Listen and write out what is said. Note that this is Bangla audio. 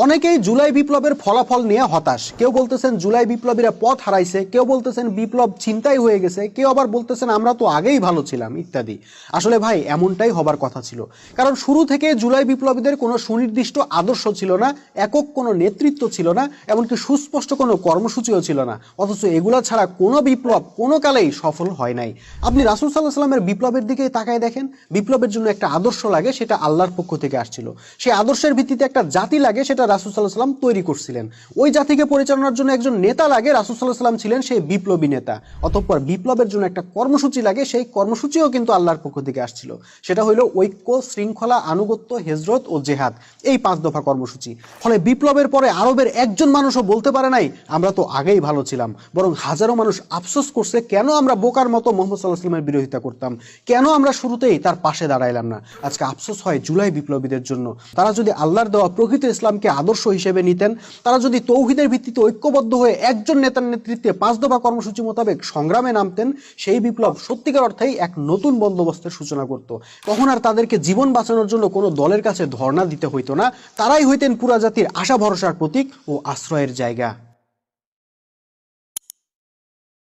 অনেকেই জুলাই বিপ্লবের ফলাফল নিয়ে হতাশ। কেউ বলতেছেন জুলাই বিপ্লবীরা পথ হারাইছে, কেউ বলতেছেন বিপ্লব ছিনতাই হয়ে গেছে, কেউ আবার বলতেছেন আমরা তো আগেই ভালো ছিলাম ইত্যাদি। আসলে ভাই এমনটাই হবার কথা ছিল, কারণ শুরু থেকে জুলাই বিপ্লবীদের কোনো সুনির্দিষ্ট আদর্শ ছিল না, একক কোনো নেতৃত্ব ছিল না, এমনকি সুস্পষ্ট কোনো কর্মসূচিও ছিল না। অথচ এগুলা ছাড়া কোনো বিপ্লব কোনো কালেই সফল হয় নাই। আপনি রাসূল সাল্লাল্লাহু আলাইহি সাল্লামের বিপ্লবের দিকে তাকায় দেখেন, বিপ্লবের জন্য একটা আদর্শ লাগে, সেটা আল্লাহর পক্ষ থেকে আসছিল। সেই আদর্শের ভিত্তিতে একটা জাতি লাগে, সেটা রাসূল সাল্লাল্লাহু আলাইহি সাল্লাম তৈরি করছিলেন। ওই জাতিকে পরিচালনার জন্য একজন নেতা লাগে, রাসূল সাল্লাল্লাহু আলাইহি সাল্লাম ছিলেন সেই বিপ্লবী নেতা। অতঃপর বিপ্লবের জন্য একটা কর্মসূচি লাগে, সেই কর্মসূচিও কিন্তু আল্লাহর পক্ষ থেকে আসছিল। সেটা হইল ঐক্য, শৃঙ্খলা, আনুগত্য, হিজরত ও জেহাদ, এই 5 দফা কর্মসূচি। ফলে বিপ্লবের পরে আরবের একজন মানুষও বলতে পারে নাই আমরা তো আগেই ভালো ছিলাম, বরং হাজারো মানুষ আফসোস করছে কেন আমরা বোকার মতো মুহাম্মদ সাল্লাল্লাহু আলাইহি ওয়াসাল্লামের বিরোধিতা করতাম, কেন আমরা শুরুতেই তার পাশে দাঁড়াইলাম না। আজকে আফসোস হয় জুলাই বিপ্লবীদের জন্য। তারা যদি আল্লাহর দেওয়া প্রকৃত ইসলামকে আদর্শ হিসেবে নিতেন, তারা যদি তৌহিদের ভিত্তিতে ঐক্যবদ্ধ হয়ে একজন নেতার নেতৃত্বে 5 দফা কর্মসূচি মোতাবেক সংগ্রামে নামতেন, সেই বিপ্লব সত্যিকার অর্থেই এক নতুন বন্দোবস্তের সূচনা করত। তখন আর তাদেরকে জীবন বাঁচানোর জন্য কোনো দলের কাছে ধর্ণা দিতে হইতো না, তারাই হইতেন পুরা জাতির আশা ভরসার প্রতীক ও আশ্রয়ের জায়গা।